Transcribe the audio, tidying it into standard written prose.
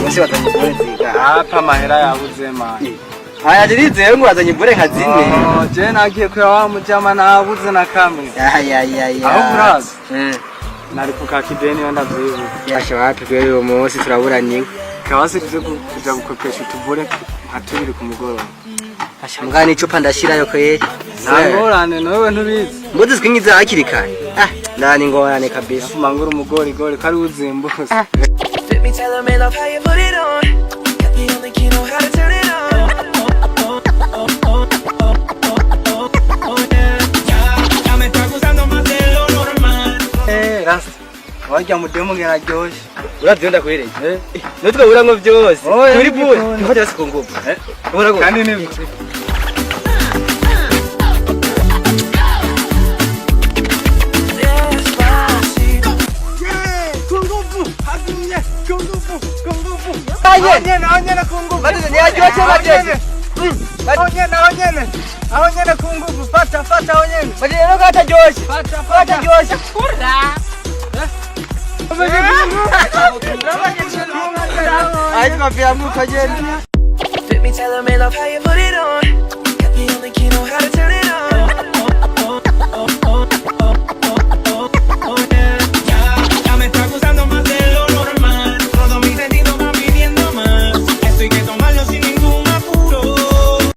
Musi wazanye ivure ziga hapa mahera yabuze mani. Aya jirize ngo wazanye ivure nka zine. Je nagiye kwa wa mujama nabuze na kamwe. Aho urazi? Nari kuka kideni wenda vyibu. Yasha wapi kweli uwo munsi turaburaniwe. Kawasi kuze kuja gukopesha utuvure hatubiri ku mugoroba. Asha mugani icupa ndashirayo kweli. Nangorane nawe ntubizi. Mbuzi twingiza hakiri kare. Ndani ngorane kabisa. Mangura umugori gori kari uzimbuze. Let me tell them I love how you put it on. Got me on the key, know how to turn it on. Ya me está gustando más de lo normal. Rasta. Wajya mudemo ngera ryoshe. Uravyonda kwere. Nutwe burango byose. Turi bure. Mfata basi kunguvu. Ubura go. Kandi ni Onyene kunguvu. Bado ni ajoche bajeje. Onyene kunguvu. Fata onyene. Bado no kata Josh. Fata Josh. Kurra. Ai kwa pia mu kajeni. Let me tell them I love how you put it on.